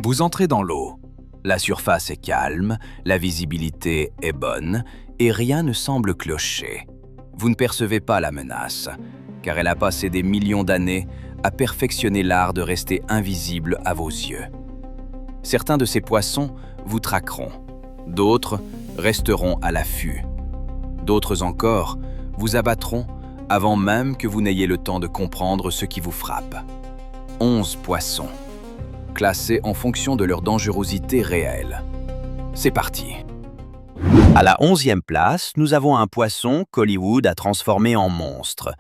Vous entrez dans l'eau. La surface est calme, la visibilité est bonne et rien ne semble clocher. Vous ne percevez pas la menace, car elle a passé des millions d'années à perfectionner l'art de rester invisible à vos yeux. Certains de ces poissons vous traqueront, d'autres resteront à l'affût. D'autres encore vous abattront avant même que vous n'ayez le temps de comprendre ce qui vous frappe. 11 poissons, classés en fonction de leur dangerosité réelle. C'est parti. À la 11e place, nous avons un poisson qu'Hollywood a transformé en monstre.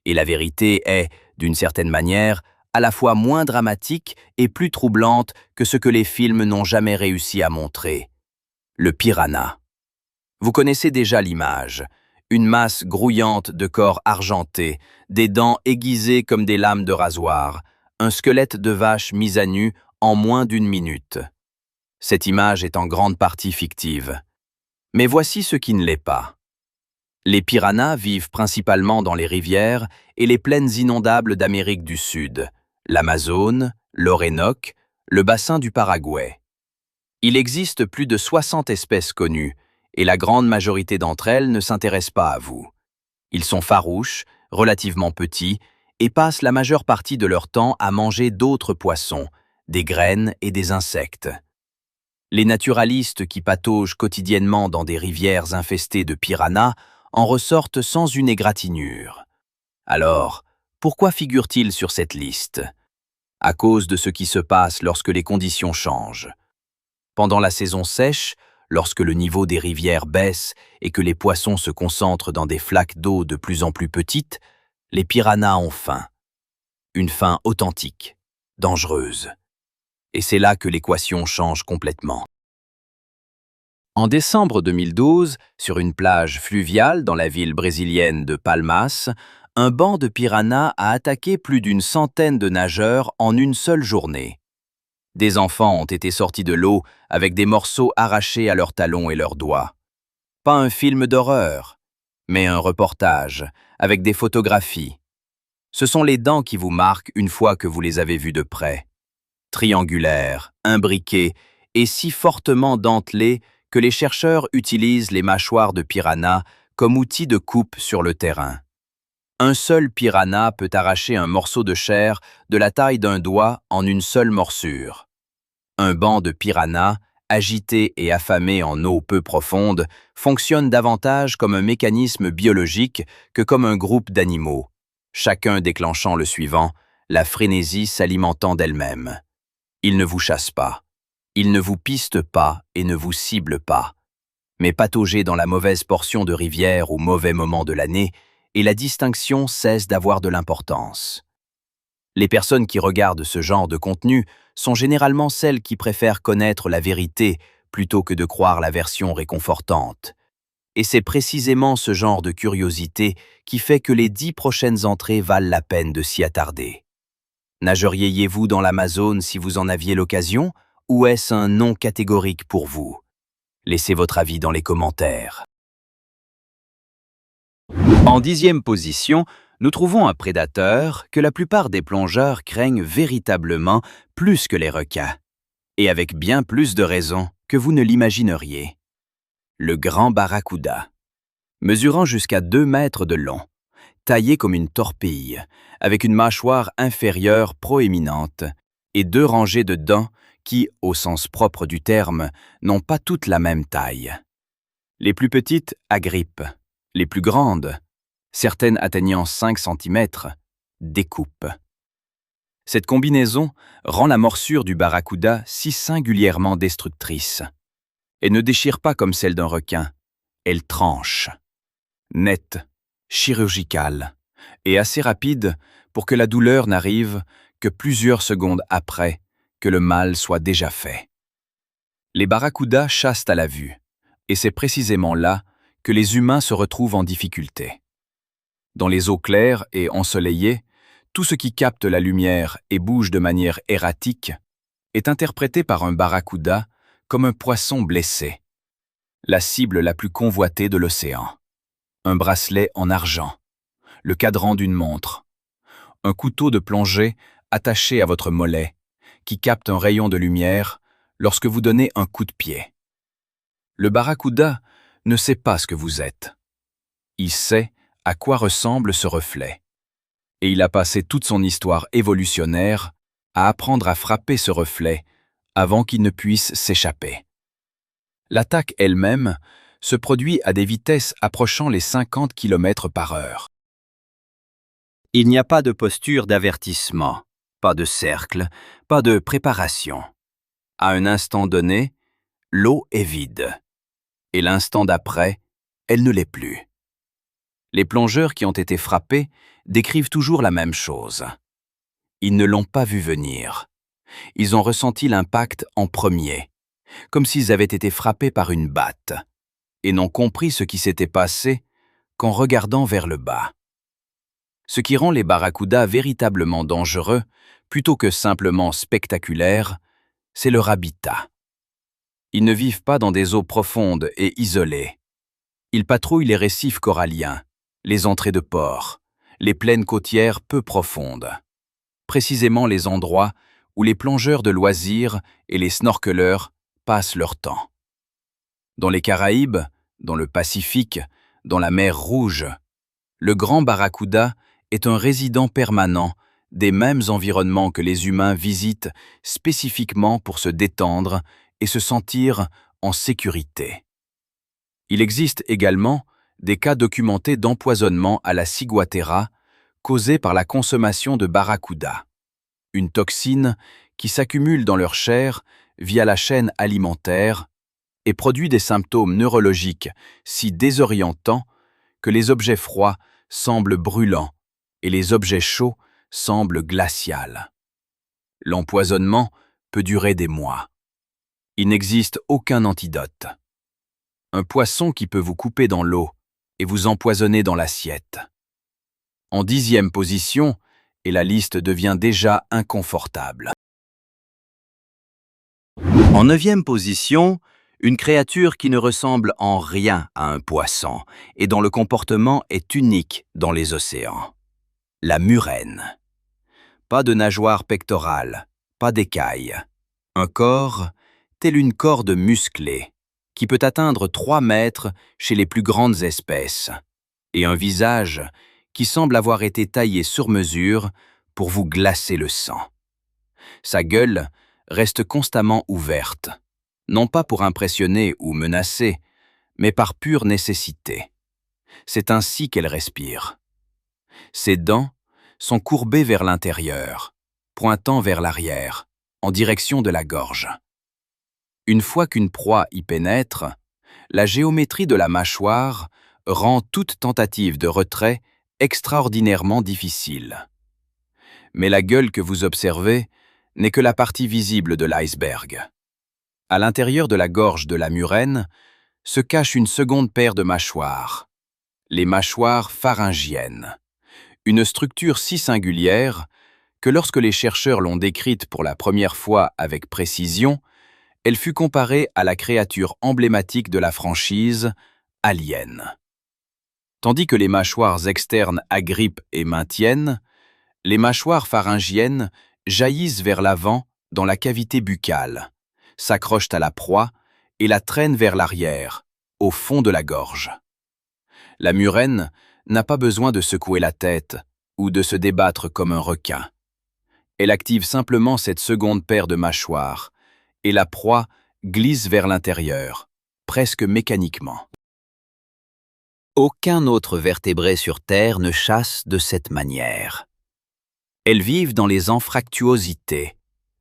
Et la vérité est, d'une certaine manière, à la fois moins dramatique et plus troublante que ce que les films n'ont jamais réussi à montrer. Le piranha. Vous connaissez déjà l'image. Une masse grouillante de corps argentés, des dents aiguisées comme des lames de rasoir, un squelette de vache mis à nu en moins d'une minute. Cette image est en grande partie fictive. Mais voici ce qui ne l'est pas. Les piranhas vivent principalement dans les rivières et les plaines inondables d'Amérique du Sud, l'Amazone, l'Orénoque, le bassin du Paraguay. Il existe plus de 60 espèces connues, et la grande majorité d'entre elles ne s'intéressent pas à vous. Ils sont farouches, relativement petits, et passent la majeure partie de leur temps à manger d'autres poissons, des graines et des insectes. Les naturalistes qui pataugent quotidiennement dans des rivières infestées de piranhas en ressortent sans une égratignure. Alors, pourquoi figurent-ils sur cette liste? À cause de ce qui se passe lorsque les conditions changent. Pendant la saison sèche, lorsque le niveau des rivières baisse et que les poissons se concentrent dans des flaques d'eau de plus en plus petites, les piranhas ont faim. Une faim authentique, dangereuse. Et c'est là que l'équation change complètement. En décembre 2012, sur une plage fluviale dans la ville brésilienne de Palmas, un banc de piranhas a attaqué plus d'une centaine de nageurs en une seule journée. Des enfants ont été sortis de l'eau avec des morceaux arrachés à leurs talons et leurs doigts. Pas un film d'horreur, mais un reportage avec des photographies. Ce sont les dents qui vous marquent une fois que vous les avez vues de près. Triangulaires, imbriquées et si fortement dentelées que les chercheurs utilisent les mâchoires de piranha comme outil de coupe sur le terrain. Un seul piranha peut arracher un morceau de chair de la taille d'un doigt en une seule morsure. Un banc de piranhas, agité et affamé en eau peu profonde, fonctionne davantage comme un mécanisme biologique que comme un groupe d'animaux, chacun déclenchant le suivant, la frénésie s'alimentant d'elle-même. Ils ne vous chassent pas, ils ne vous pistent pas et ne vous ciblent pas. Mais patauger dans la mauvaise portion de rivière au mauvais moment de l'année, et la distinction cesse d'avoir de l'importance. Les personnes qui regardent ce genre de contenu sont généralement celles qui préfèrent connaître la vérité plutôt que de croire la version réconfortante. Et c'est précisément ce genre de curiosité qui fait que les 10 prochaines entrées valent la peine de s'y attarder. Nageriez-vous dans l'Amazone si vous en aviez l'occasion, ou est-ce un non catégorique pour vous? Laissez votre avis dans les commentaires. En 10e position, nous trouvons un prédateur que la plupart des plongeurs craignent véritablement plus que les requins, et avec bien plus de raisons que vous ne l'imagineriez. Le grand barracuda. Mesurant jusqu'à 2 mètres de long, taillé comme une torpille, avec une mâchoire inférieure proéminente et 2 rangées de dents qui, au sens propre du terme, n'ont pas toutes la même taille. Les plus petites agrippent, les plus grandes, certaines atteignant 5 cm, découpent. Cette combinaison rend la morsure du barracuda si singulièrement destructrice. Elle ne déchire pas comme celle d'un requin, elle tranche. Nette, chirurgicale et assez rapide pour que la douleur n'arrive que plusieurs secondes après que le mal soit déjà fait. Les barracudas chassent à la vue, et c'est précisément là que les humains se retrouvent en difficulté. Dans les eaux claires et ensoleillées, tout ce qui capte la lumière et bouge de manière erratique est interprété par un barracuda comme un poisson blessé, la cible la plus convoitée de l'océan. Un bracelet en argent, le cadran d'une montre, un couteau de plongée attaché à votre mollet, qui capte un rayon de lumière lorsque vous donnez un coup de pied. Le barracuda ne sait pas ce que vous êtes. Il sait à quoi ressemble ce reflet. Et il a passé toute son histoire évolutionnaire à apprendre à frapper ce reflet avant qu'il ne puisse s'échapper. L'attaque elle-même se produit à des vitesses approchant les 50 km/h. Il n'y a pas de posture d'avertissement, pas de cercle, pas de préparation. À un instant donné, l'eau est vide. Et l'instant d'après, elle ne l'est plus. Les plongeurs qui ont été frappés décrivent toujours la même chose. Ils ne l'ont pas vu venir. Ils ont ressenti l'impact en premier, comme s'ils avaient été frappés par une batte, et n'ont compris ce qui s'était passé qu'en regardant vers le bas. Ce qui rend les barracudas véritablement dangereux, plutôt que simplement spectaculaires, c'est leur habitat. Ils ne vivent pas dans des eaux profondes et isolées. Ils patrouillent les récifs coralliens, les entrées de ports, les plaines côtières peu profondes. Précisément les endroits où les plongeurs de loisirs et les snorkeleurs passent leur temps. Dans les Caraïbes, dans le Pacifique, dans la mer Rouge, le grand barracuda est un résident permanent des mêmes environnements que les humains visitent spécifiquement pour se détendre et se sentir en sécurité. Il existe également des cas documentés d'empoisonnement à la ciguatera causés par la consommation de barracuda, une toxine qui s'accumule dans leur chair via la chaîne alimentaire et produit des symptômes neurologiques si désorientants que les objets froids semblent brûlants et les objets chauds semblent glaciaux. L'empoisonnement peut durer des mois. Il n'existe aucun antidote. Un poisson qui peut vous couper dans l'eau et vous empoisonner dans l'assiette. En 10e position, et la liste devient déjà inconfortable. En 9e position, une créature qui ne ressemble en rien à un poisson et dont le comportement est unique dans les océans. La murène. Pas de nageoire pectorale, pas d'écailles. Un corps tel une corde musclée, qui peut atteindre 3 mètres chez les plus grandes espèces, et un visage qui semble avoir été taillé sur mesure pour vous glacer le sang. Sa gueule reste constamment ouverte, non pas pour impressionner ou menacer, mais par pure nécessité. C'est ainsi qu'elle respire. Ses dents sont courbées vers l'intérieur, pointant vers l'arrière, en direction de la gorge. Une fois qu'une proie y pénètre, la géométrie de la mâchoire rend toute tentative de retrait extraordinairement difficile. Mais la gueule que vous observez n'est que la partie visible de l'iceberg. À l'intérieur de la gorge de la murène se cache une seconde paire de mâchoires, les mâchoires pharyngiennes, une structure si singulière que lorsque les chercheurs l'ont décrite pour la première fois avec précision, elle fut comparée à la créature emblématique de la franchise, Alien. Tandis que les mâchoires externes agrippent et maintiennent, les mâchoires pharyngiennes jaillissent vers l'avant dans la cavité buccale, s'accrochent à la proie et la traînent vers l'arrière, au fond de la gorge. La murène n'a pas besoin de secouer la tête ou de se débattre comme un requin. Elle active simplement cette seconde paire de mâchoires, et la proie glisse vers l'intérieur, presque mécaniquement. Aucun autre vertébré sur Terre ne chasse de cette manière. Elles vivent dans les anfractuosités,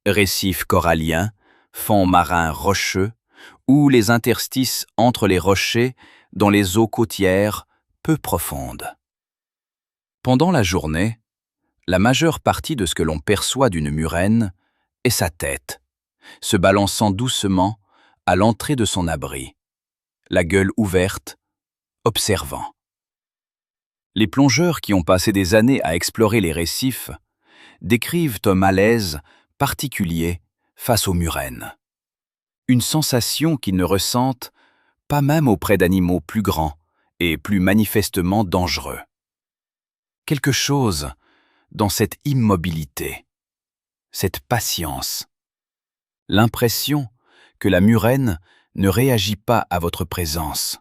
récifs coralliens, fonds marins rocheux, ou les interstices entre les rochers dans les eaux côtières peu profondes. Pendant la journée, la majeure partie de ce que l'on perçoit d'une murène est sa tête, se balançant doucement à l'entrée de son abri, la gueule ouverte, observant. Les plongeurs qui ont passé des années à explorer les récifs décrivent un malaise particulier face aux murènes. Une sensation qu'ils ne ressentent pas même auprès d'animaux plus grands et plus manifestement dangereux. Quelque chose dans cette immobilité, cette patience, L'impression que la murène ne réagit pas à votre présence,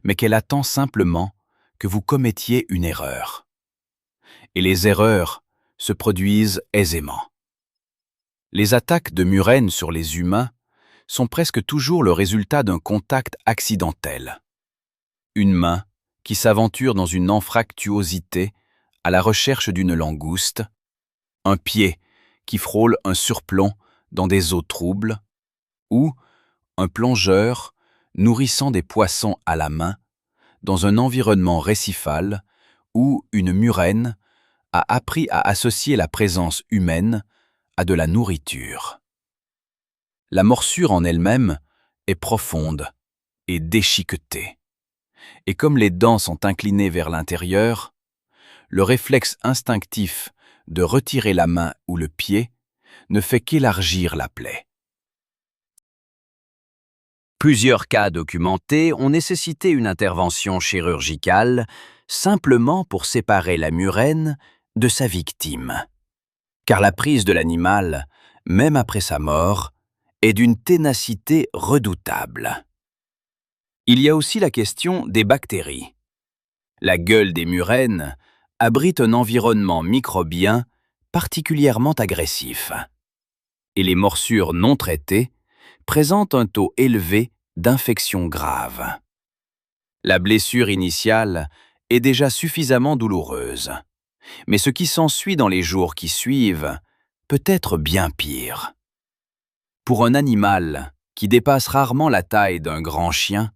mais qu'elle attend simplement que vous commettiez une erreur. Et les erreurs se produisent aisément. Les attaques de murènes sur les humains sont presque toujours le résultat d'un contact accidentel. Une main qui s'aventure dans une anfractuosité à la recherche d'une langouste, un pied qui frôle un surplomb dans des eaux troubles, ou un plongeur nourrissant des poissons à la main dans un environnement récifal où une murène a appris à associer la présence humaine à de la nourriture. La morsure en elle-même est profonde et déchiquetée. Et comme les dents sont inclinées vers l'intérieur, le réflexe instinctif de retirer la main ou le pied ne fait qu'élargir la plaie. Plusieurs cas documentés ont nécessité une intervention chirurgicale simplement pour séparer la murène de sa victime. Car la prise de l'animal, même après sa mort, est d'une ténacité redoutable. Il y a aussi la question des bactéries. La gueule des murènes abrite un environnement microbien particulièrement agressif. Et les morsures non traitées présentent un taux élevé d'infections graves. La blessure initiale est déjà suffisamment douloureuse, mais ce qui s'ensuit dans les jours qui suivent peut être bien pire. Pour un animal qui dépasse rarement la taille d'un grand chien,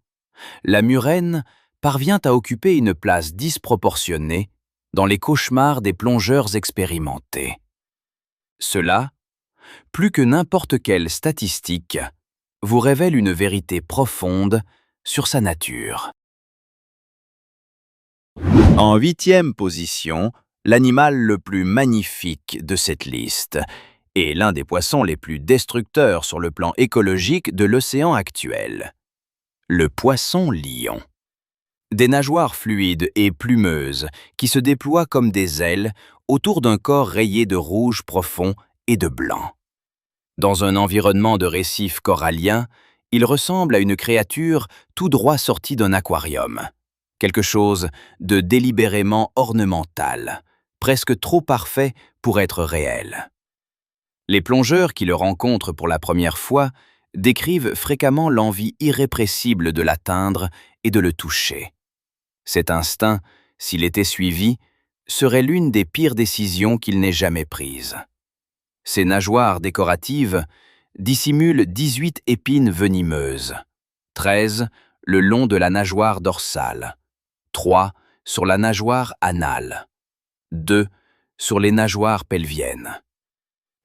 la murène parvient à occuper une place disproportionnée dans les cauchemars des plongeurs expérimentés. Cela, plus que n'importe quelle statistique, vous révèle une vérité profonde sur sa nature. En 8e position, l'animal le plus magnifique de cette liste et l'un des poissons les plus destructeurs sur le plan écologique de l'océan actuel. Le poisson-lion. Des nageoires fluides et plumeuses qui se déploient comme des ailes autour d'un corps rayé de rouge profond et de blanc. Dans un environnement de récifs coralliens, il ressemble à une créature tout droit sortie d'un aquarium. Quelque chose de délibérément ornemental, presque trop parfait pour être réel. Les plongeurs qui le rencontrent pour la première fois décrivent fréquemment l'envie irrépressible de l'atteindre et de le toucher. Cet instinct, s'il était suivi, serait l'une des pires décisions qu'il n'ait jamais prises. Ces nageoires décoratives dissimulent 18 épines venimeuses, 13 le long de la nageoire dorsale, 3 sur la nageoire anale, 2 sur les nageoires pelviennes.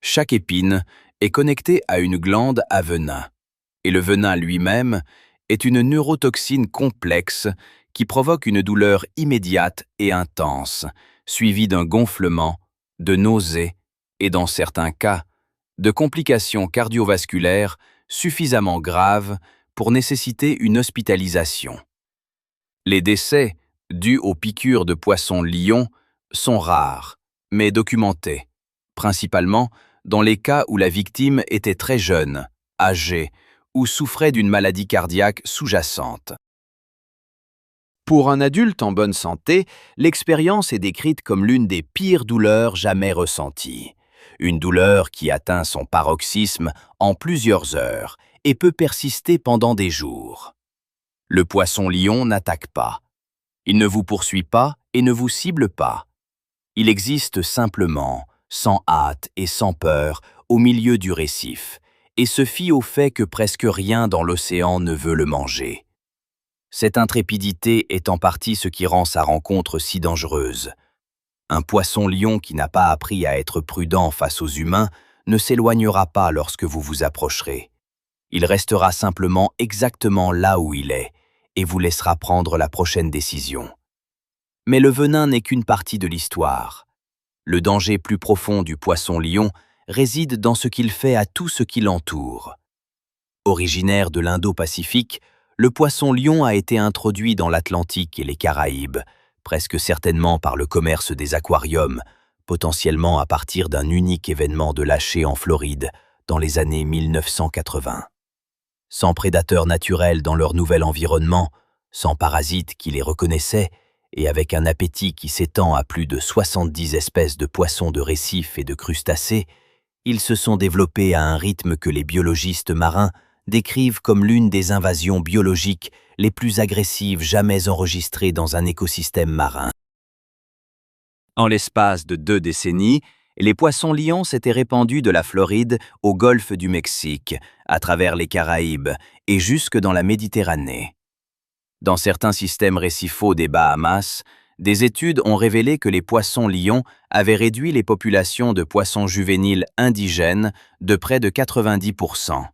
Chaque épine est connectée à une glande à venin, et le venin lui-même est une neurotoxine complexe qui provoque une douleur immédiate et intense, suivie d'un gonflement, de nausées et, dans certains cas, de complications cardiovasculaires suffisamment graves pour nécessiter une hospitalisation. Les décès dus aux piqûres de poissons-lions sont rares, mais documentés, principalement dans les cas où la victime était très jeune, âgée ou souffrait d'une maladie cardiaque sous-jacente. Pour un adulte en bonne santé, l'expérience est décrite comme l'une des pires douleurs jamais ressenties. Une douleur qui atteint son paroxysme en plusieurs heures et peut persister pendant des jours. Le poisson-lion n'attaque pas. Il ne vous poursuit pas et ne vous cible pas. Il existe simplement, sans hâte et sans peur, au milieu du récif, et se fie au fait que presque rien dans l'océan ne veut le manger. Cette intrépidité est en partie ce qui rend sa rencontre si dangereuse. Un poisson-lion qui n'a pas appris à être prudent face aux humains ne s'éloignera pas lorsque vous vous approcherez. Il restera simplement exactement là où il est et vous laissera prendre la prochaine décision. Mais le venin n'est qu'une partie de l'histoire. Le danger plus profond du poisson-lion réside dans ce qu'il fait à tout ce qui l'entoure. Originaire de l'Indo-Pacifique, le poisson-lion a été introduit dans l'Atlantique et les Caraïbes, presque certainement par le commerce des aquariums, potentiellement à partir d'un unique événement de lâcher en Floride, dans les années 1980. Sans prédateurs naturels dans leur nouvel environnement, sans parasites qui les reconnaissaient, et avec un appétit qui s'étend à plus de 70 espèces de poissons de récifs et de crustacés, ils se sont développés à un rythme que les biologistes marins décrivent comme l'une des invasions biologiques les plus agressives jamais enregistrées dans un écosystème marin. En l'espace de 2 décennies, les poissons-lions s'étaient répandus de la Floride au golfe du Mexique, à travers les Caraïbes et jusque dans la Méditerranée. Dans certains systèmes récifaux des Bahamas, des études ont révélé que les poissons-lions avaient réduit les populations de poissons juvéniles indigènes de près de 90%.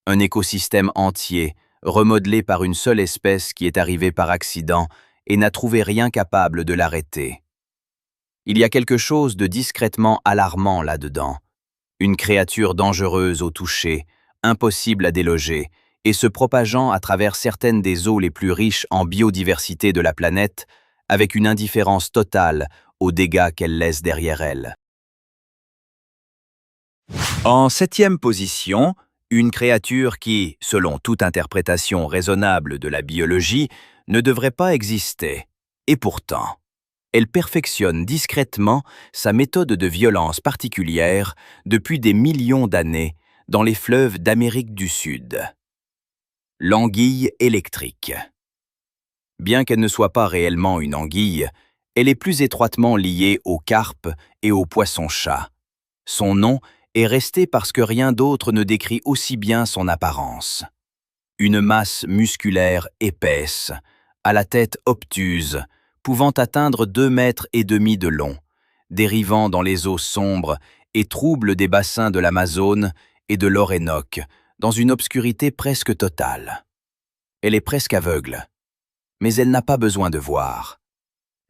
Un écosystème entier, remodelé par une seule espèce qui est arrivée par accident et n'a trouvé rien capable de l'arrêter. Il y a quelque chose de discrètement alarmant là-dedans. Une créature dangereuse au toucher, impossible à déloger, et se propageant à travers certaines des eaux les plus riches en biodiversité de la planète, avec une indifférence totale aux dégâts qu'elle laisse derrière elle. En 7e position, une créature qui, selon toute interprétation raisonnable de la biologie, ne devrait pas exister. Et pourtant, elle perfectionne discrètement sa méthode de violence particulière depuis des millions d'années dans les fleuves d'Amérique du Sud. L'anguille électrique. Bien qu'elle ne soit pas réellement une anguille, elle est plus étroitement liée aux carpes et aux poissons-chats. Son nom est resté parce que rien d'autre ne décrit aussi bien son apparence. Une masse musculaire épaisse, à la tête obtuse, pouvant atteindre 2,5 mètres de long, dérivant dans les eaux sombres et troubles des bassins de l'Amazone et de l'Orénoque, dans une obscurité presque totale. Elle est presque aveugle, mais elle n'a pas besoin de voir.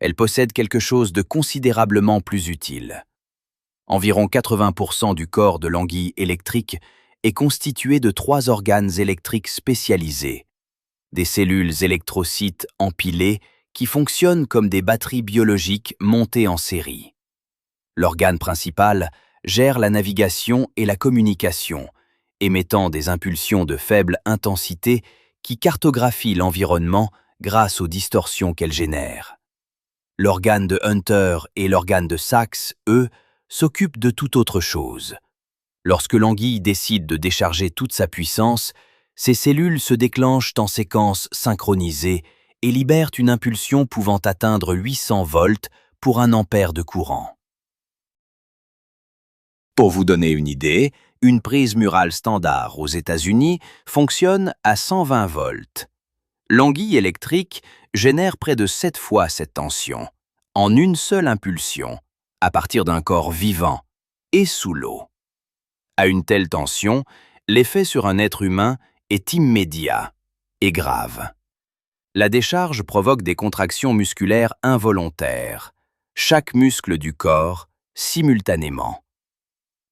Elle possède quelque chose de considérablement plus utile. Environ 80% du corps de l'anguille électrique est constitué de 3 organes électriques spécialisés, des cellules électrocytes empilées qui fonctionnent comme des batteries biologiques montées en série. L'organe principal gère la navigation et la communication, émettant des impulsions de faible intensité qui cartographient l'environnement grâce aux distorsions qu'elle génère. L'organe de Hunter et l'organe de Sachs, eux, s'occupent de toute autre chose. Lorsque l'anguille décide de décharger toute sa puissance, ses cellules se déclenchent en séquence synchronisée et libèrent une impulsion pouvant atteindre 800 volts pour 1 ampère de courant. Pour vous donner une idée, une prise murale standard aux États-Unis fonctionne à 120 volts. L'anguille électrique génère près de 7 fois cette tension, en une seule impulsion, à partir d'un corps vivant et sous l'eau. À une telle tension, l'effet sur un être humain est immédiat et grave. La décharge provoque des contractions musculaires involontaires, chaque muscle du corps, simultanément.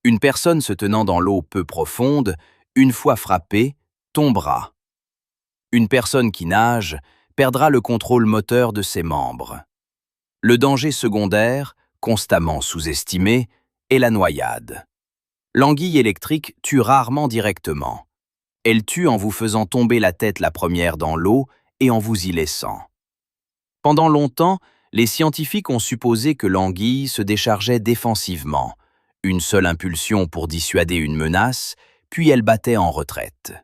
Une personne se tenant dans l'eau peu profonde, une fois frappée, tombera. Une personne qui nage perdra le contrôle moteur de ses membres. Le danger secondaire, constamment sous-estimé, est la noyade. L'anguille électrique tue rarement directement. Elle tue en vous faisant tomber la tête la première dans l'eau et en vous y laissant. Pendant longtemps, les scientifiques ont supposé que l'anguille se déchargeait défensivement, une seule impulsion pour dissuader une menace, puis elle battait en retraite.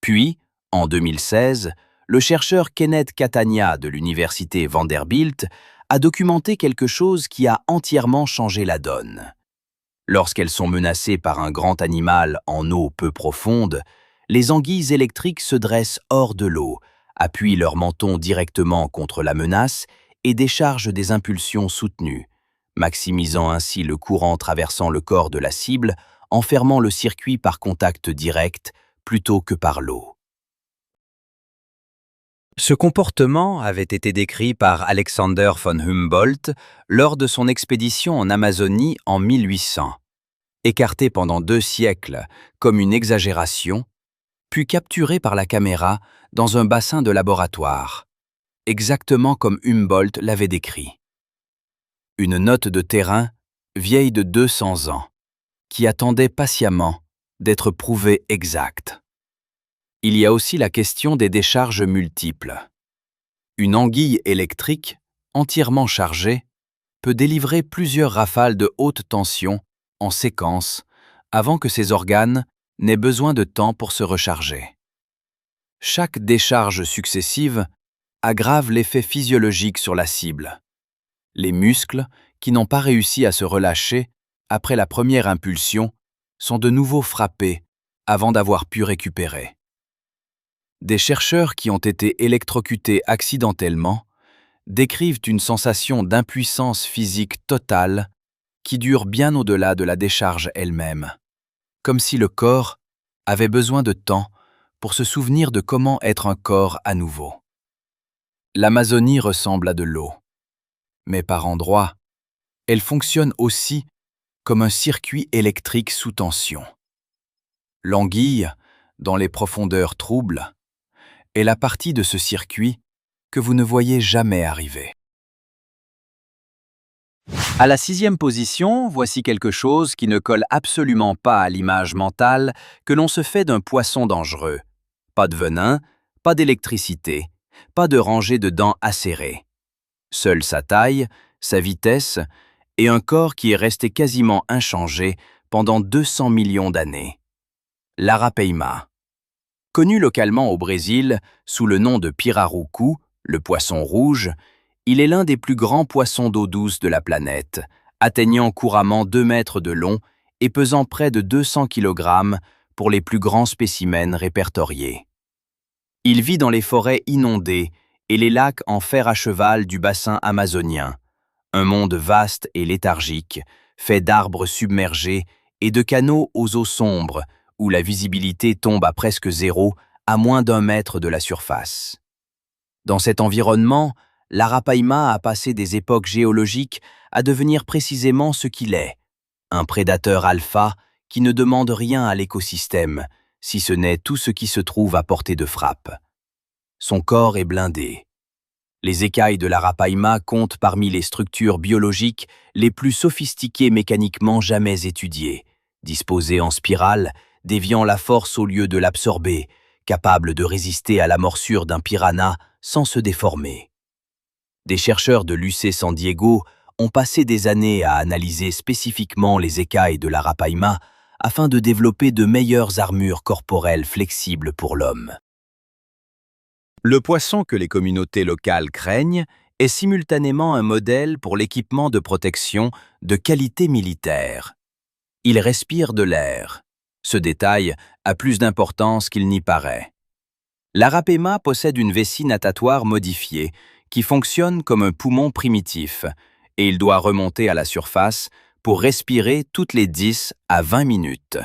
Puis, en 2016, le chercheur Kenneth Catania de l'université Vanderbilt a documenté quelque chose qui a entièrement changé la donne. Lorsqu'elles sont menacées par un grand animal en eau peu profonde, les anguilles électriques se dressent hors de l'eau, appuient leur menton directement contre la menace et déchargent des impulsions soutenues, maximisant ainsi le courant traversant le corps de la cible en fermant le circuit par contact direct plutôt que par l'eau. Ce comportement avait été décrit par Alexander von Humboldt lors de son expédition en Amazonie en 1800. Écarté pendant 2 siècles comme une exagération, puis capturé par la caméra dans un bassin de laboratoire, exactement comme Humboldt l'avait décrit. Une note de terrain, vieille de 200 ans, qui attendait patiemment d'être prouvée exacte. Il y a aussi la question des décharges multiples. Une anguille électrique, entièrement chargée, peut délivrer plusieurs rafales de haute tension en séquence avant que ses organes n'aient besoin de temps pour se recharger. Chaque décharge successive aggrave l'effet physiologique sur la cible. Les muscles, qui n'ont pas réussi à se relâcher après la première impulsion, sont de nouveau frappés avant d'avoir pu récupérer. Des chercheurs qui ont été électrocutés accidentellement décrivent une sensation d'impuissance physique totale qui dure bien au-delà de la décharge elle-même, comme si le corps avait besoin de temps pour se souvenir de comment être un corps à nouveau. L'Amazonie ressemble à de l'eau, mais par endroits, elle fonctionne aussi comme un circuit électrique sous tension. L'anguille, dans les profondeurs troubles, est la partie de ce circuit que vous ne voyez jamais arriver. À la 6e position, voici quelque chose qui ne colle absolument pas à l'image mentale que l'on se fait d'un poisson dangereux. Pas de venin, pas d'électricité, pas de rangée de dents acérées. Seule sa taille, sa vitesse et un corps qui est resté quasiment inchangé pendant 200 millions d'années. L'arapaima. Connu localement au Brésil sous le nom de pirarucu, le poisson rouge, il est l'un des plus grands poissons d'eau douce de la planète, atteignant couramment 2 mètres de long et pesant près de 200 kg pour les plus grands spécimens répertoriés. Il vit dans les forêts inondées et les lacs en fer à cheval du bassin amazonien, un monde vaste et léthargique, fait d'arbres submergés et de canaux aux eaux sombres, où la visibilité tombe à presque zéro, à moins d'1 mètre de la surface. Dans cet environnement, l'arapaima a passé des époques géologiques à devenir précisément ce qu'il est, un prédateur alpha qui ne demande rien à l'écosystème, si ce n'est tout ce qui se trouve à portée de frappe. Son corps est blindé. Les écailles de l'arapaima comptent parmi les structures biologiques les plus sophistiquées mécaniquement jamais étudiées, disposées en spirale, déviant la force au lieu de l'absorber, capable de résister à la morsure d'un piranha sans se déformer. Des chercheurs de l'UC San Diego ont passé des années à analyser spécifiquement les écailles de l'arapaima afin de développer de meilleures armures corporelles flexibles pour l'homme. Le poisson que les communautés locales craignent est simultanément un modèle pour l'équipement de protection de qualité militaire. Il respire de l'air. Ce détail a plus d'importance qu'il n'y paraît. L'arapaima possède une vessie natatoire modifiée qui fonctionne comme un poumon primitif et il doit remonter à la surface pour respirer toutes les 10 à 20 minutes.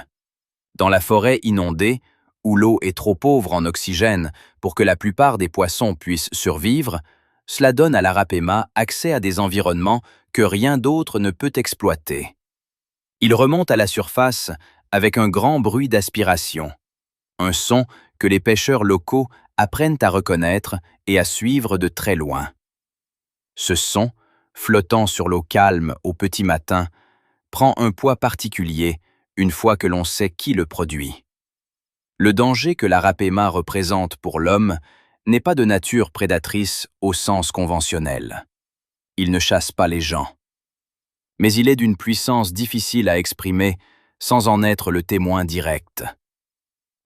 Dans la forêt inondée, où l'eau est trop pauvre en oxygène pour que la plupart des poissons puissent survivre, cela donne à l'arapaima accès à des environnements que rien d'autre ne peut exploiter. Il remonte à la surface avec un grand bruit d'aspiration, un son que les pêcheurs locaux apprennent à reconnaître et à suivre de très loin. Ce son, flottant sur l'eau calme au petit matin, prend un poids particulier une fois que l'on sait qui le produit. Le danger que l'arapaima représente pour l'homme n'est pas de nature prédatrice au sens conventionnel. Il ne chasse pas les gens. Mais il est d'une puissance difficile à exprimer sans en être le témoin direct.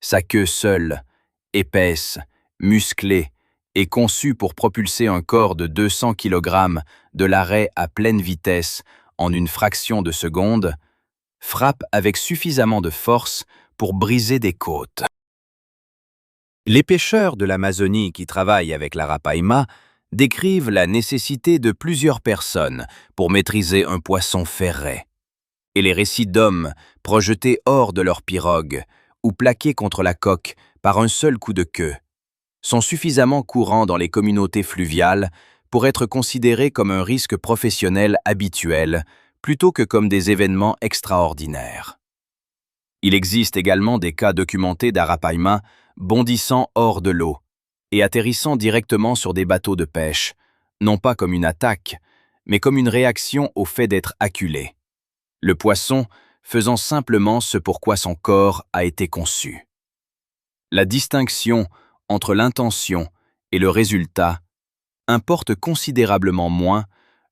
Sa queue seule, épaisse, musclée, est conçue pour propulser un corps de 200 kg de l'arrêt à pleine vitesse en une fraction de seconde, frappe avec suffisamment de force pour briser des côtes. Les pêcheurs de l'Amazonie qui travaillent avec l'arapaima décrivent la nécessité de plusieurs personnes pour maîtriser un poisson ferré. Et les récits d'hommes projetés hors de leur pirogue ou plaqués contre la coque par un seul coup de queue sont suffisamment courants dans les communautés fluviales pour être considérés comme un risque professionnel habituel plutôt que comme des événements extraordinaires. Il existe également des cas documentés d'arapaima bondissant hors de l'eau et atterrissant directement sur des bateaux de pêche, non pas comme une attaque, mais comme une réaction au fait d'être acculé. Le poisson faisant simplement ce pourquoi son corps a été conçu. La distinction entre l'intention et le résultat importe considérablement moins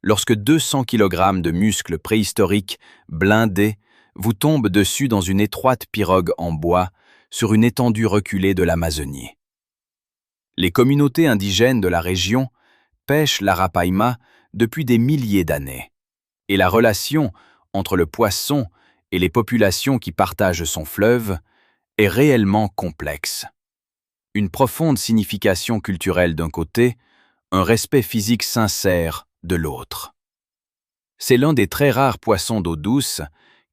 lorsque 200 kg de muscles préhistoriques blindés vous tombent dessus dans une étroite pirogue en bois sur une étendue reculée de l'Amazonie. Les communautés indigènes de la région pêchent l'arapaima depuis des milliers d'années, et la relation entre le poisson et les populations qui partagent son fleuve est réellement complexe. Une profonde signification culturelle d'un côté, un respect physique sincère de l'autre. C'est l'un des très rares poissons d'eau douce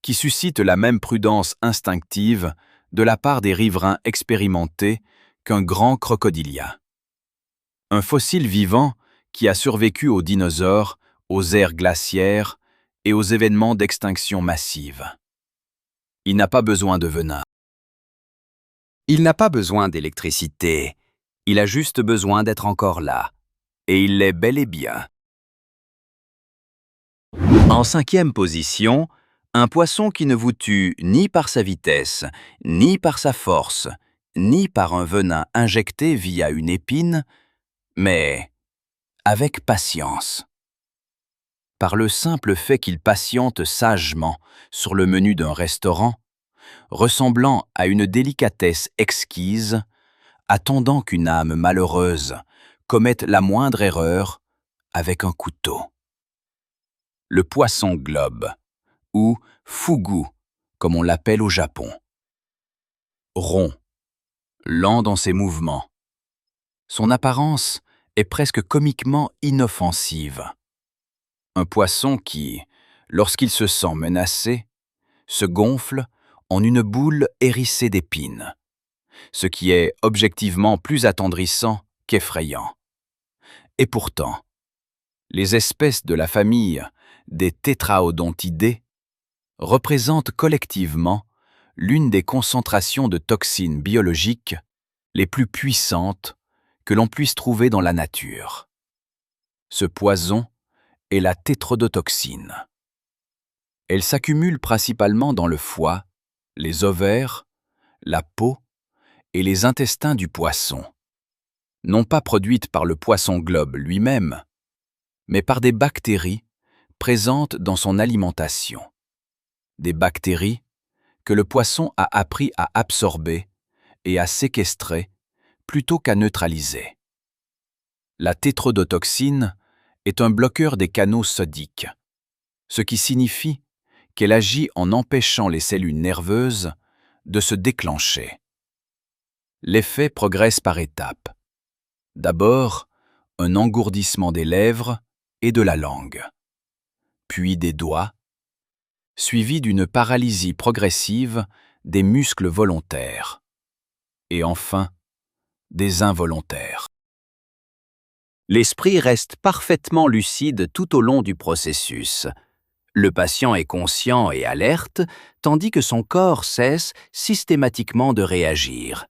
qui suscite la même prudence instinctive de la part des riverains expérimentés qu'un grand crocodilia. Un fossile vivant qui a survécu aux dinosaures, aux ères glaciaires et aux événements d'extinction massive. Il n'a pas besoin de venin. Il n'a pas besoin d'électricité. Il a juste besoin d'être encore là. Et il l'est bel et bien. En 5e position, un poisson qui ne vous tue ni par sa vitesse, ni par sa force, ni par un venin injecté via une épine, mais avec patience. Par le simple fait qu'il patiente sagement sur le menu d'un restaurant, ressemblant à une délicatesse exquise, attendant qu'une âme malheureuse commette la moindre erreur avec un couteau. Le poisson globe, ou fugu, comme on l'appelle au Japon. Rond, lent dans ses mouvements. Son apparence est presque comiquement inoffensive. Un poisson qui, lorsqu'il se sent menacé, se gonfle en une boule hérissée d'épines, ce qui est objectivement plus attendrissant qu'effrayant. Et pourtant, les espèces de la famille des tétraodontidés représentent collectivement l'une des concentrations de toxines biologiques les plus puissantes que l'on puisse trouver dans la nature. Ce poison est la tétrodotoxine. Elle s'accumule principalement dans le foie, les ovaires, la peau et les intestins du poisson, non pas produite par le poisson globe lui-même, mais par des bactéries présentes dans son alimentation. Des bactéries que le poisson a appris à absorber et à séquestrer plutôt qu'à neutraliser. La tétrodotoxine est un bloqueur des canaux sodiques, ce qui signifie qu'elle agit en empêchant les cellules nerveuses de se déclencher. L'effet progresse par étapes. D'abord, un engourdissement des lèvres et de la langue, puis des doigts, suivi d'une paralysie progressive des muscles volontaires, et enfin, des involontaires. L'esprit reste parfaitement lucide tout au long du processus. Le patient est conscient et alerte, tandis que son corps cesse systématiquement de réagir,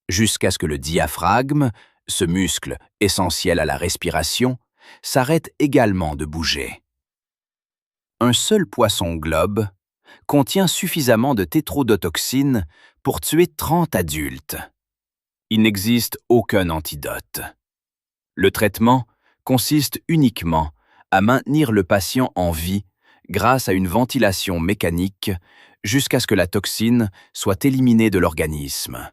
jusqu'à ce que le diaphragme, ce muscle essentiel à la respiration, s'arrête également de bouger. Un seul poisson globe contient suffisamment de tétrodotoxine pour tuer 30 adultes. Il n'existe aucun antidote. Le traitement consiste uniquement à maintenir le patient en vie grâce à une ventilation mécanique jusqu'à ce que la toxine soit éliminée de l'organisme.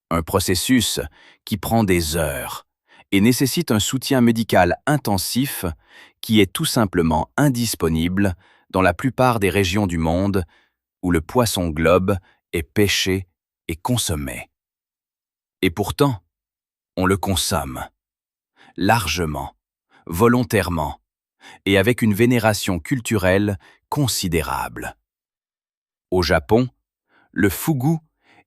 Un processus qui prend des heures et nécessite un soutien médical intensif qui est tout simplement indisponible dans la plupart des régions du monde où le poisson globe est pêché et consommé. Et pourtant, on le consomme, largement, volontairement, et avec une vénération culturelle considérable. Au Japon, le fugu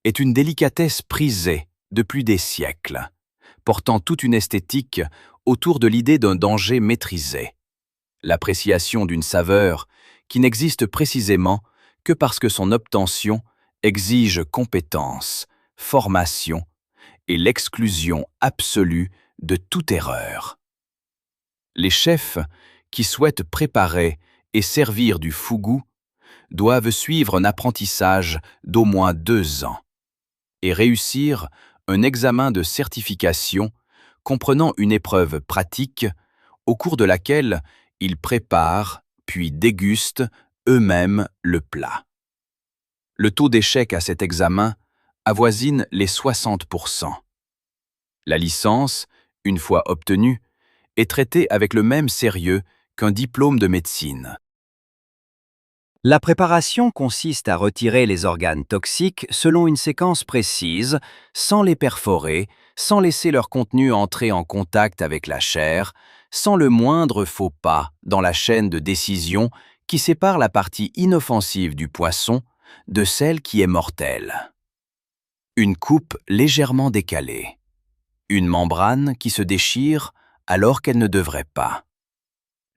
est une délicatesse prisée depuis des siècles, portant toute une esthétique autour de l'idée d'un danger maîtrisé, l'appréciation d'une saveur qui n'existe précisément que parce que son obtention exige compétence, formation et l'exclusion absolue de toute erreur. Les chefs qui souhaitent préparer et servir du fugu doivent suivre un apprentissage d'au moins 2 ans et réussir un examen de certification comprenant une épreuve pratique au cours de laquelle ils préparent puis dégustent eux-mêmes le plat. Le taux d'échec à cet examen avoisine les 60%. La licence, une fois obtenue, est traitée avec le même sérieux qu'un diplôme de médecine. La préparation consiste à retirer les organes toxiques selon une séquence précise, sans les perforer, sans laisser leur contenu entrer en contact avec la chair, sans le moindre faux pas dans la chaîne de décision qui sépare la partie inoffensive du poisson de celle qui est mortelle. Une coupe légèrement décalée. Une membrane qui se déchire alors qu'elle ne devrait pas.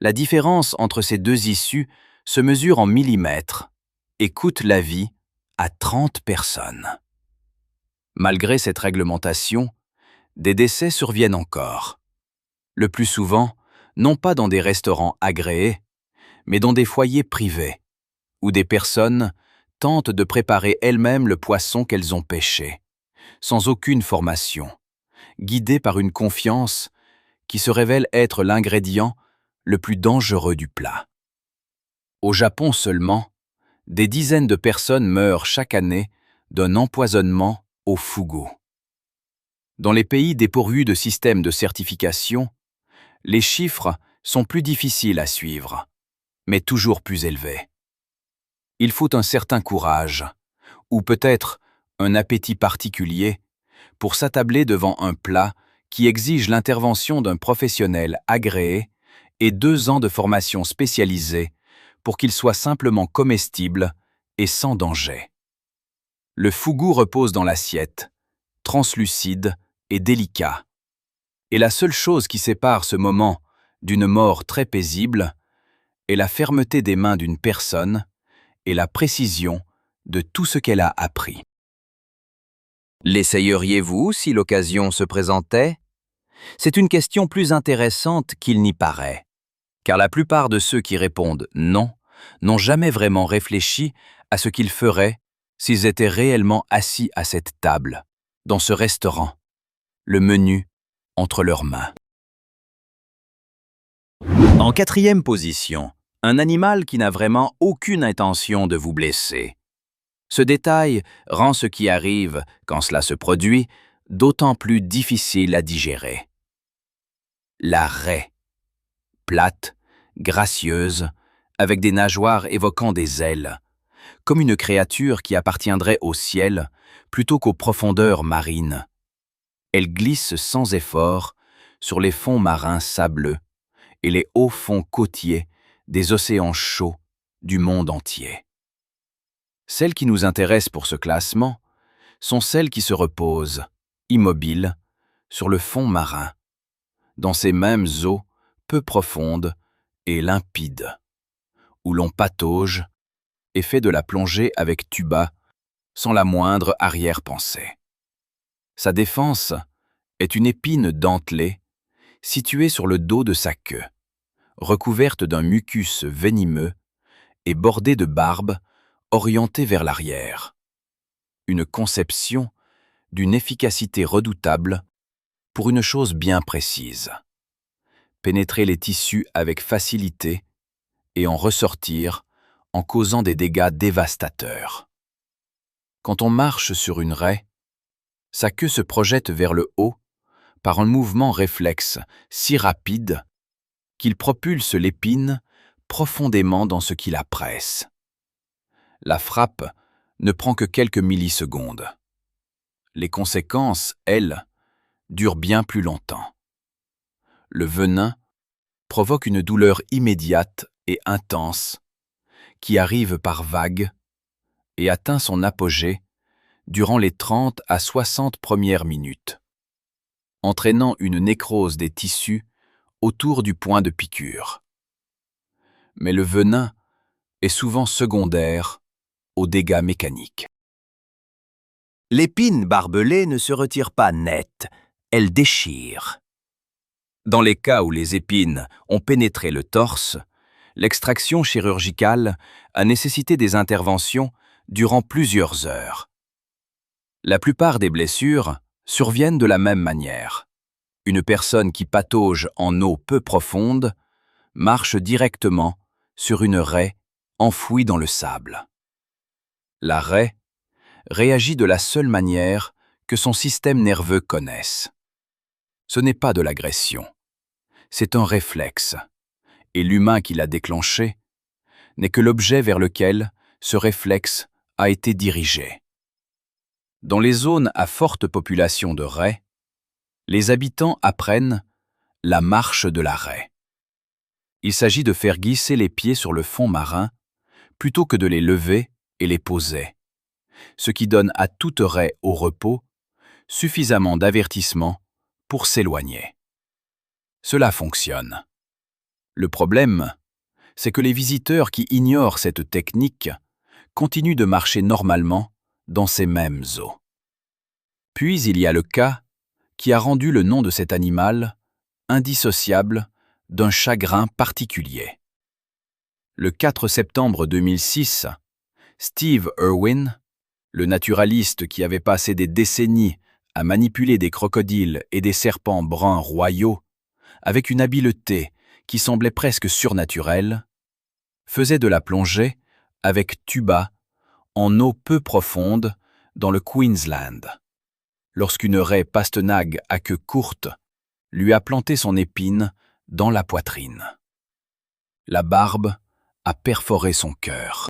La différence entre ces deux issues se mesure en millimètres et coûte la vie à 30 personnes. Malgré cette réglementation, des décès surviennent encore. Le plus souvent, non pas dans des restaurants agréés, mais dans des foyers privés, où des personnes tentent de préparer elles-mêmes le poisson qu'elles ont pêché, sans aucune formation, guidées par une confiance qui se révèle être l'ingrédient le plus dangereux du plat. Au Japon seulement, des dizaines de personnes meurent chaque année d'un empoisonnement au fugu. Dans les pays dépourvus de systèmes de certification, les chiffres sont plus difficiles à suivre, mais toujours plus élevés. Il faut un certain courage, ou peut-être un appétit particulier, pour s'attabler devant un plat qui exige l'intervention d'un professionnel agréé et 2 ans de formation spécialisée pour qu'il soit simplement comestible et sans danger. Le fugu repose dans l'assiette, translucide et délicat. Et la seule chose qui sépare ce moment d'une mort très paisible est la fermeté des mains d'une personne et la précision de tout ce qu'elle a appris. L'essayeriez-vous si l'occasion se présentait? C'est une question plus intéressante qu'il n'y paraît, car la plupart de ceux qui répondent « non » n'ont jamais vraiment réfléchi à ce qu'ils feraient s'ils étaient réellement assis à cette table, dans ce restaurant, le menu entre leurs mains. En 4e position, un animal qui n'a vraiment aucune intention de vous blesser. Ce détail rend ce qui arrive, quand cela se produit, d'autant plus difficile à digérer. La raie. Plate, gracieuse, avec des nageoires évoquant des ailes, comme une créature qui appartiendrait au ciel plutôt qu'aux profondeurs marines. Elle glisse sans effort sur les fonds marins sableux et les hauts fonds côtiers des océans chauds du monde entier. Celles qui nous intéressent pour ce classement sont celles qui se reposent, immobiles, sur le fond marin, dans ces mêmes eaux peu profondes et limpides, où l'on patauge et fait de la plongée avec tuba sans la moindre arrière-pensée. Sa défense est une épine dentelée située sur le dos de sa queue, recouverte d'un mucus venimeux et bordée de barbe orientée vers l'arrière. Une conception d'une efficacité redoutable pour une chose bien précise: pénétrer les tissus avec facilité et en ressortir en causant des dégâts dévastateurs. Quand on marche sur une raie, sa queue se projette vers le haut par un mouvement réflexe si rapide qu'il propulse l'épine profondément dans ce qui la presse. La frappe ne prend que quelques millisecondes. Les conséquences, elles, durent bien plus longtemps. Le venin provoque une douleur immédiate et intense qui arrive par vagues et atteint son apogée durant les 30 à 60 premières minutes, entraînant une nécrose des tissus autour du point de piqûre. Mais le venin est souvent secondaire aux dégâts mécaniques. L'épine barbelée ne se retire pas nette, elle déchire. Dans les cas où les épines ont pénétré le torse, L'extraction chirurgicale a nécessité des interventions durant plusieurs heures. La plupart des blessures surviennent de la même manière. Une personne qui patauge en eau peu profonde marche directement sur une raie enfouie dans le sable. La raie réagit de la seule manière que son système nerveux connaisse. Ce n'est pas de l'agression, c'est un réflexe, et l'humain qui l'a déclenché n'est que l'objet vers lequel ce réflexe a été dirigé. Dans les zones à forte population de raies, les habitants apprennent la marche de la raie. Il s'agit de faire glisser les pieds sur le fond marin plutôt que de les lever et les poser, ce qui donne à toute raie au repos suffisamment d'avertissement pour s'éloigner. Cela fonctionne. Le problème, c'est que les visiteurs qui ignorent cette technique continuent de marcher normalement dans ces mêmes eaux. Puis il y a le cas qui a rendu le nom de cet animal indissociable d'un chagrin particulier. Le 4 septembre 2006, Steve Irwin, le naturaliste qui avait passé des décennies à manipuler des crocodiles et des serpents bruns royaux avec une habileté qui semblait presque surnaturelle, faisait de la plongée avec tuba en eau peu profonde dans le Queensland, lorsqu'une raie pastenague à queue courte lui a planté son épine dans la poitrine. La barbe a perforé son cœur.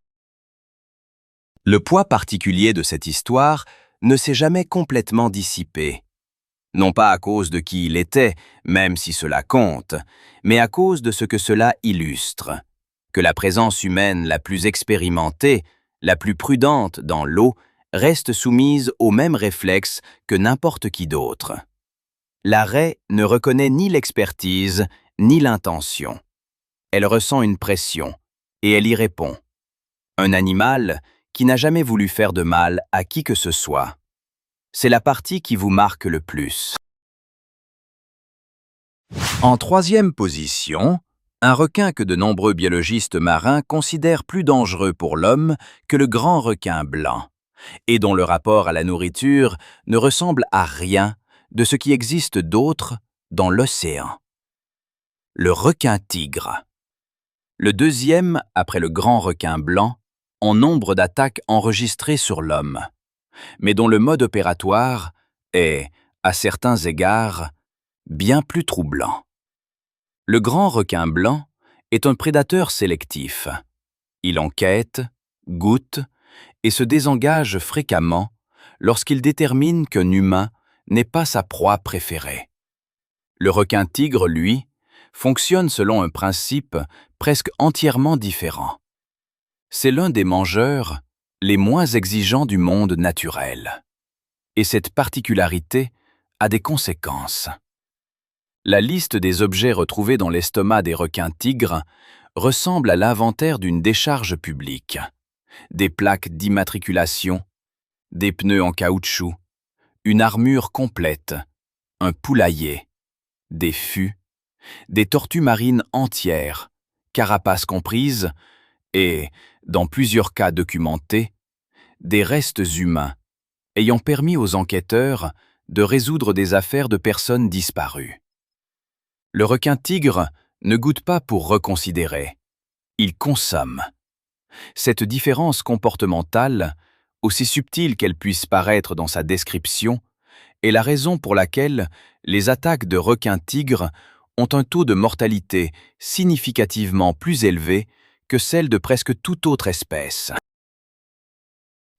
Le poids particulier de cette histoire ne s'est jamais complètement dissipé. Non pas à cause de qui il était, même si cela compte, mais à cause de ce que cela illustre, que la présence humaine la plus expérimentée, la plus prudente dans l'eau, reste soumise aux mêmes réflexes que n'importe qui d'autre. La raie ne reconnaît ni l'expertise, ni l'intention. Elle ressent une pression, et elle y répond. Un animal qui n'a jamais voulu faire de mal à qui que ce soit. C'est la partie qui vous marque le plus. En troisième position, un requin que de nombreux biologistes marins considèrent plus dangereux pour l'homme que le grand requin blanc, et dont le rapport à la nourriture ne ressemble à rien de ce qui existe d'autre dans l'océan. Le requin-tigre. Le deuxième après le grand requin blanc en nombre d'attaques enregistrées sur l'homme, mais dont le mode opératoire est, à certains égards, bien plus troublant. Le grand requin blanc est un prédateur sélectif. Il enquête, goûte et se désengage fréquemment lorsqu'il détermine qu'un humain n'est pas sa proie préférée. Le requin-tigre, lui, fonctionne selon un principe presque entièrement différent. C'est l'un des mangeurs les moins exigeants du monde naturel. Et cette particularité a des conséquences. La liste des objets retrouvés dans l'estomac des requins-tigres ressemble à l'inventaire d'une décharge publique. Des plaques d'immatriculation, des pneus en caoutchouc, une armure complète, un poulailler, des fûts, des tortues marines entières, carapaces comprises, et, dans plusieurs cas documentés, des restes humains ayant permis aux enquêteurs de résoudre des affaires de personnes disparues. Le requin-tigre ne goûte pas pour reconsidérer, il consomme. Cette différence comportementale, aussi subtile qu'elle puisse paraître dans sa description, est la raison pour laquelle les attaques de requins-tigres ont un taux de mortalité significativement plus élevé que celle de presque toute autre espèce.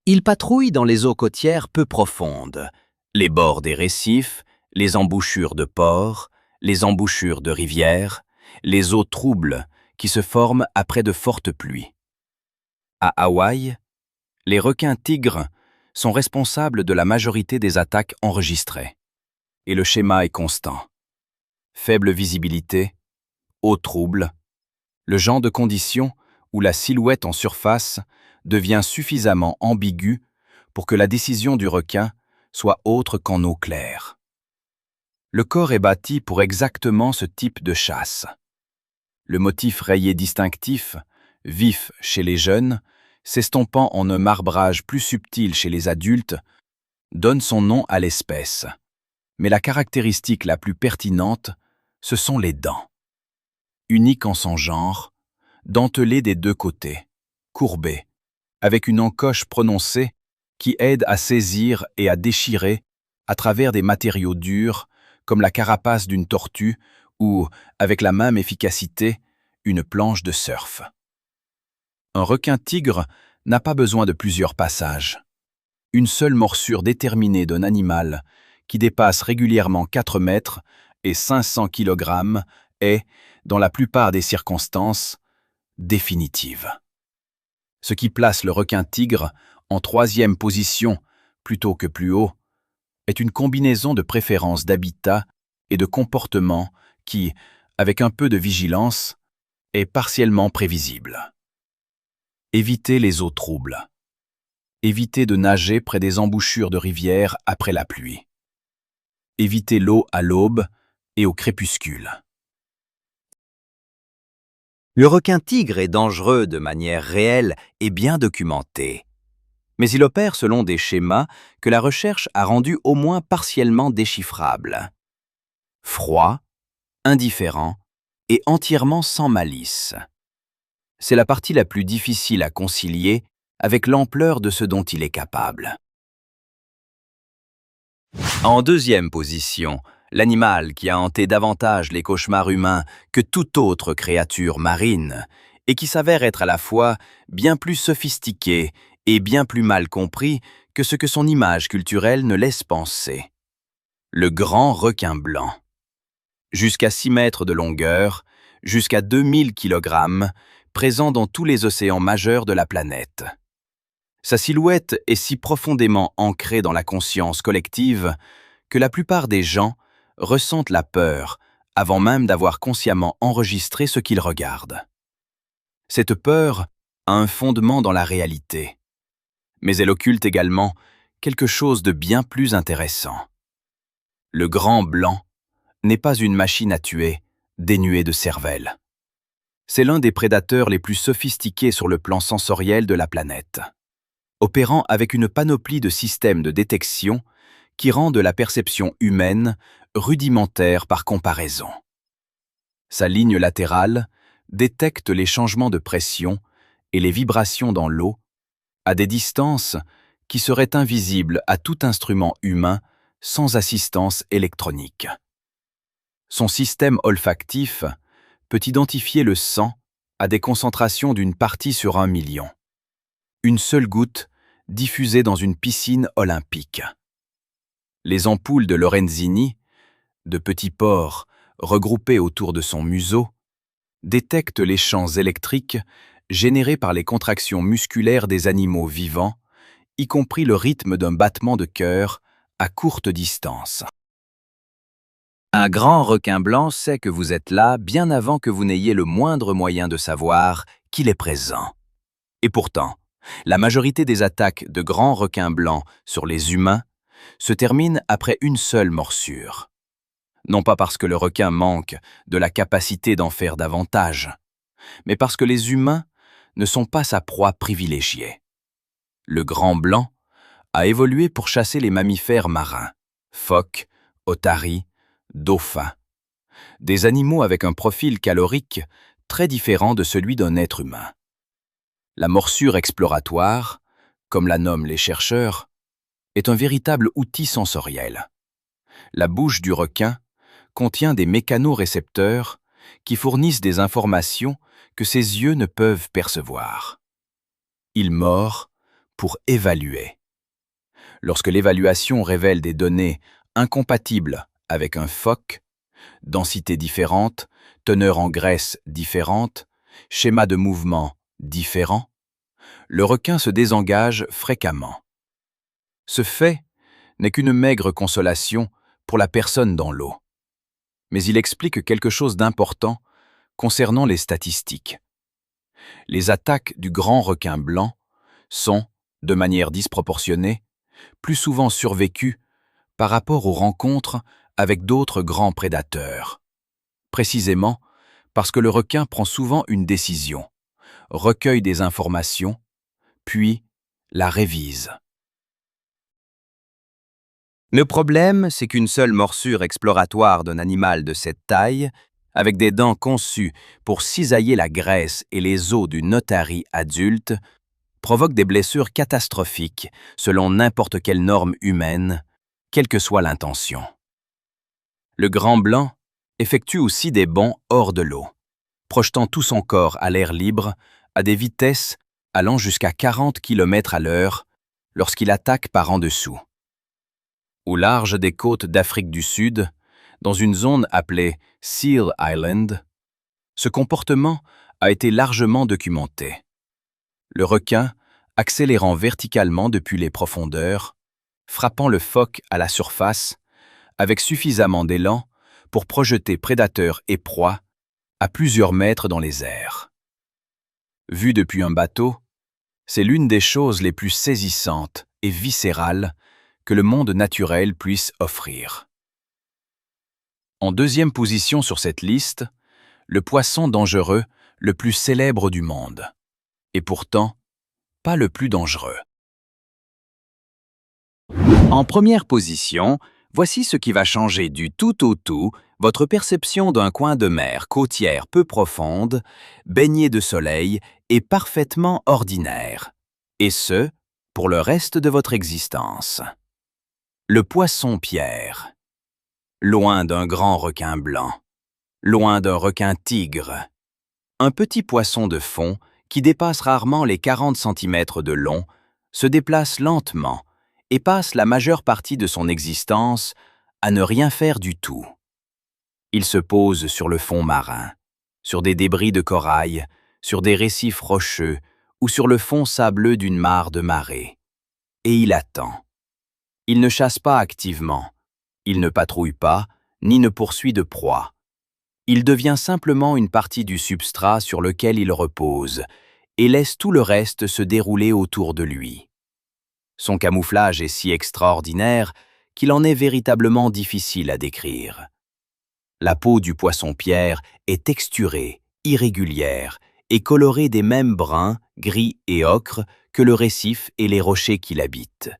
Ils patrouillent dans les eaux côtières peu profondes, les bords des récifs, les embouchures de ports, les embouchures de rivières, les eaux troubles qui se forment après de fortes pluies. À Hawaï, les requins-tigres sont responsables de la majorité des attaques enregistrées. Et le schéma est constant. Faible visibilité, eau trouble, le genre de conditions où la silhouette en surface devient suffisamment ambiguë pour que la décision du requin soit autre qu'en eau claire. Le corps est bâti pour exactement ce type de chasse. Le motif rayé distinctif, vif chez les jeunes, s'estompant en un marbrage plus subtil chez les adultes, donne son nom à l'espèce. Mais la caractéristique la plus pertinente, ce sont les dents. Uniques en son genre, dentelées des deux côtés, courbées, avec une encoche prononcée qui aide à saisir et à déchirer à travers des matériaux durs comme la carapace d'une tortue ou, avec la même efficacité, une planche de surf. Un requin-tigre n'a pas besoin de plusieurs passages. Une seule morsure déterminée d'un animal qui dépasse régulièrement 4 mètres et 500 kg est, dans la plupart des circonstances, définitive. Ce qui place le requin-tigre en 3e position plutôt que plus haut est une combinaison de préférences d'habitat et de comportement qui, avec un peu de vigilance, est partiellement prévisible. Évitez les eaux troubles. Évitez de nager près des embouchures de rivières après la pluie. Évitez l'eau à l'aube et au crépuscule. Le requin-tigre est dangereux de manière réelle et bien documentée. Mais il opère selon des schémas que la recherche a rendus au moins partiellement déchiffrables. Froid, indifférent et entièrement sans malice. C'est la partie la plus difficile à concilier avec l'ampleur de ce dont il est capable. En 2e position, l'animal qui a hanté davantage les cauchemars humains que toute autre créature marine et qui s'avère être à la fois bien plus sophistiqué et bien plus mal compris que ce que son image culturelle ne laisse penser. Le grand requin blanc. Jusqu'à 6 mètres de longueur, jusqu'à 2000 kg, présent dans tous les océans majeurs de la planète. Sa silhouette est si profondément ancrée dans la conscience collective que la plupart des gens ressentent la peur avant même d'avoir consciemment enregistré ce qu'ils regardent. Cette peur a un fondement dans la réalité, mais elle occulte également quelque chose de bien plus intéressant. Le grand blanc n'est pas une machine à tuer, dénuée de cervelle. C'est l'un des prédateurs les plus sophistiqués sur le plan sensoriel de la planète, opérant avec une panoplie de systèmes de détection qui rendent la perception humaine rudimentaire par comparaison. Sa ligne latérale détecte les changements de pression et les vibrations dans l'eau à des distances qui seraient invisibles à tout instrument humain sans assistance électronique. Son système olfactif peut identifier le sang à des concentrations d'une partie sur 1 million. Une seule goutte diffusée dans une piscine olympique. Les ampoules de Lorenzini, de petits pores regroupés autour de son museau, détectent les champs électriques générés par les contractions musculaires des animaux vivants, y compris le rythme d'un battement de cœur à courte distance. Un grand requin blanc sait que vous êtes là bien avant que vous n'ayez le moindre moyen de savoir qu'il est présent. Et pourtant, la majorité des attaques de grands requins blancs sur les humains se terminent après une seule morsure. Non pas parce que le requin manque de la capacité d'en faire davantage, mais parce que les humains ne sont pas sa proie privilégiée. Le grand blanc a évolué pour chasser les mammifères marins, phoques, otaries, dauphins, des animaux avec un profil calorique très différent de celui d'un être humain. La morsure exploratoire, comme la nomment les chercheurs, est un véritable outil sensoriel. La bouche du requin contient des mécanorécepteurs qui fournissent des informations que ses yeux ne peuvent percevoir. Il mord pour évaluer. Lorsque l'évaluation révèle des données incompatibles avec un phoque, densité différente, teneur en graisse différente, schéma de mouvement différent, le requin se désengage fréquemment. Ce fait n'est qu'une maigre consolation pour la personne dans l'eau. Mais il explique quelque chose d'important concernant les statistiques. Les attaques du grand requin blanc sont, de manière disproportionnée, plus souvent survécues par rapport aux rencontres avec d'autres grands prédateurs, précisément Parce que le requin prend souvent une décision, recueille des informations, puis la révise. Le problème, c'est qu'une seule morsure exploratoire d'un animal de cette taille, avec des dents conçues pour cisailler la graisse et les os d'une otarie adulte, provoque des blessures catastrophiques selon n'importe quelle norme humaine, quelle que soit l'intention. Le grand blanc effectue aussi des bonds hors de l'eau, projetant tout son corps à l'air libre à des vitesses allant jusqu'à 40 km à l'heure lorsqu'il attaque par en dessous. Au large des côtes d'Afrique du Sud, dans une zone appelée Seal Island, ce comportement a été largement documenté. Le requin, accélérant verticalement depuis les profondeurs, frappant le phoque à la surface, avec suffisamment d'élan pour projeter prédateurs et proies à plusieurs mètres dans les airs. Vu depuis un bateau, c'est l'une des choses les plus saisissantes et viscérales que le monde naturel puisse offrir. En deuxième position sur cette liste, le poisson dangereux le plus célèbre du monde, et pourtant pas le plus dangereux. En première position, voici ce qui va changer du tout au tout votre perception d'un coin de mer côtière peu profonde, baignée de soleil et parfaitement ordinaire, et ce, pour le reste de votre existence. Le poisson-pierre. Loin d'un grand requin blanc, loin d'un requin tigre. Un petit poisson de fond qui dépasse rarement les 40 cm de long, se déplace lentement et passe la majeure partie de son existence à ne rien faire du tout. Il se pose sur le fond marin, sur des débris de corail, sur des récifs rocheux ou sur le fond sableux d'une mare de marée. Et il attend. Il ne chasse pas activement, il ne patrouille pas, ni ne poursuit de proie. Il devient simplement une partie du substrat sur lequel il repose et laisse tout le reste se dérouler autour de lui. Son camouflage est si extraordinaire qu'il en est véritablement difficile à décrire. La peau du poisson-pierre est texturée, irrégulière et colorée des mêmes bruns, gris et ocre que le récif et les rochers qui l'habitent.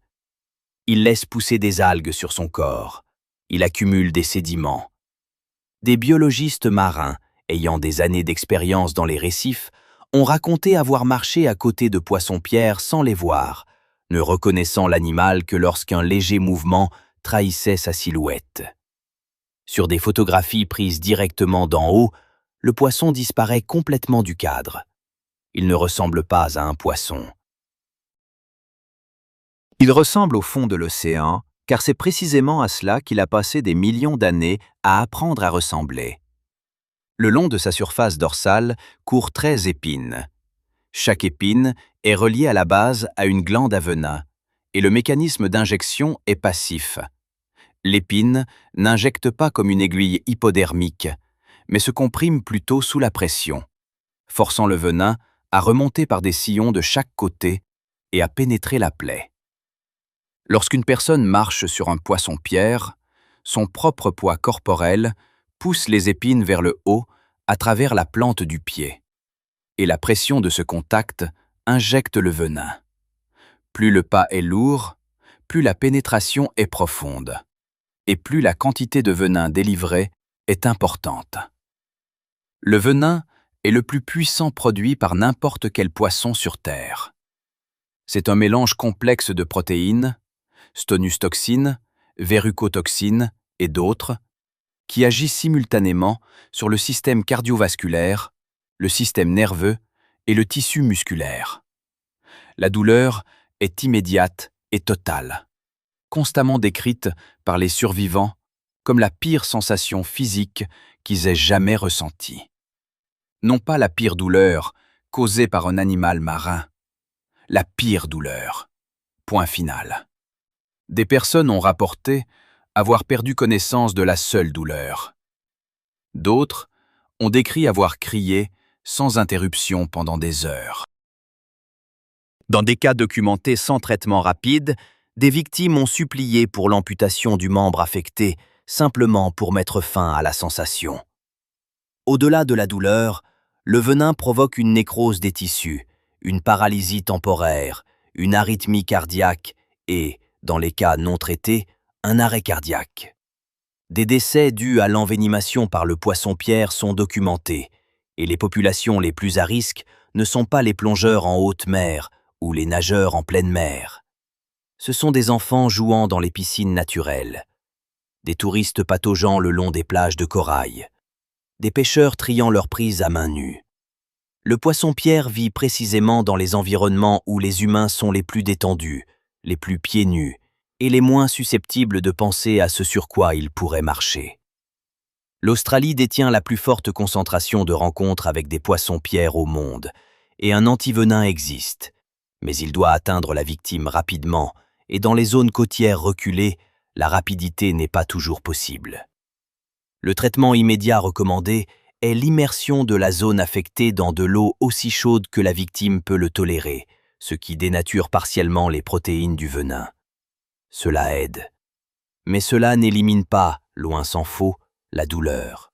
Il laisse pousser des algues sur son corps. Il accumule des sédiments. Des biologistes marins, ayant des années d'expérience dans les récifs, ont raconté avoir marché à côté de poissons-pierres sans les voir, ne reconnaissant l'animal que lorsqu'un léger mouvement trahissait sa silhouette. Sur des photographies prises directement d'en haut, le poisson disparaît complètement du cadre. Il ne ressemble pas à un poisson. Il ressemble au fond de l'océan, car c'est précisément à cela qu'il a passé des millions d'années à apprendre à ressembler. Le long de sa surface dorsale courent 13 épines. Chaque épine est reliée à la base à une glande à venin, et le mécanisme d'injection est passif. L'épine n'injecte pas comme une aiguille hypodermique, mais se comprime plutôt sous la pression, forçant le venin à remonter par des sillons de chaque côté et à pénétrer la plaie. Lorsqu'une personne marche sur un poisson-pierre, son propre poids corporel pousse les épines vers le haut à travers la plante du pied, et la pression de ce contact injecte le venin. Plus le pas est lourd, plus la pénétration est profonde, et plus la quantité de venin délivrée est importante. Le venin est le plus puissant produit par n'importe quel poisson sur Terre. C'est un mélange complexe de protéines, stonustoxine, verrucotoxine et d'autres, qui agissent simultanément sur le système cardiovasculaire, le système nerveux et le tissu musculaire. La douleur est immédiate et totale, constamment décrite par les survivants comme la pire sensation physique qu'ils aient jamais ressentie. Non pas la pire douleur causée par un animal marin, la pire douleur. Point final. Des personnes ont rapporté avoir perdu connaissance de la seule douleur. D'autres ont décrit avoir crié sans interruption pendant des heures. Dans des cas documentés sans traitement rapide, des victimes ont supplié pour l'amputation du membre affecté, simplement pour mettre fin à la sensation. Au-delà de la douleur, le venin provoque une nécrose des tissus, une paralysie temporaire, une arythmie cardiaque et, dans les cas non traités, un arrêt cardiaque. Des décès dus à l'envenimation par le poisson-pierre sont documentés, et les populations les plus à risque ne sont pas les plongeurs en haute mer ou les nageurs en pleine mer. Ce sont des enfants jouant dans les piscines naturelles, des touristes pataugeant le long des plages de corail, des pêcheurs triant leurs prises à main nue. Le poisson-pierre vit précisément dans les environnements où les humains sont les plus détendus, les plus pieds nus, et les moins susceptibles de penser à ce sur quoi ils pourraient marcher. L'Australie détient la plus forte concentration de rencontres avec des poissons-pierres au monde, et un antivenin existe, mais il doit atteindre la victime rapidement, et dans les zones côtières reculées, la rapidité n'est pas toujours possible. Le traitement immédiat recommandé est l'immersion de la zone affectée dans de l'eau aussi chaude que la victime peut le tolérer, ce qui dénature partiellement les protéines du venin. Cela aide. Mais cela n'élimine pas, loin s'en faut, la douleur.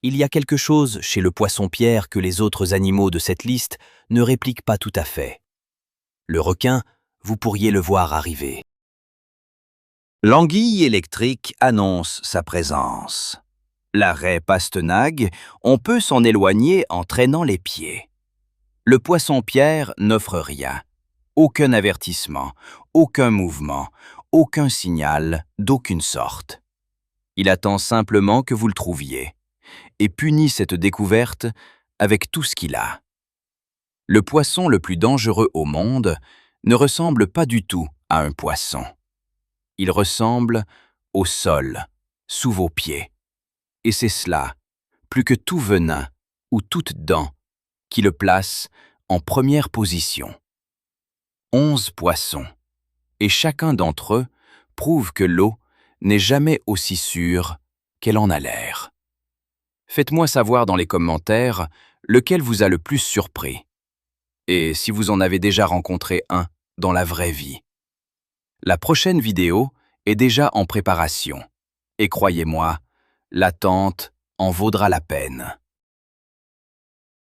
Il y a quelque chose chez le poisson-pierre que les autres animaux de cette liste ne répliquent pas tout à fait. Le requin, vous pourriez le voir arriver. L'anguille électrique annonce sa présence. La raie pastenague, on peut s'en éloigner en traînant les pieds. Le poisson-pierre n'offre rien. Aucun avertissement, aucun mouvement, aucun signal d'aucune sorte. Il attend simplement que vous le trouviez et punit cette découverte avec tout ce qu'il a. Le poisson le plus dangereux au monde ne ressemble pas du tout à un poisson. Il ressemble au sol, sous vos pieds. Et c'est cela, plus que tout venin ou toute dent, qui le place en première position. 11 poissons, et chacun d'entre eux prouve que l'eau n'est jamais aussi sûre qu'elle en a l'air. Faites-moi savoir dans les commentaires lequel vous a le plus surpris, et si vous en avez déjà rencontré un dans la vraie vie. La prochaine vidéo est déjà en préparation, et croyez-moi, l'attente en vaudra la peine.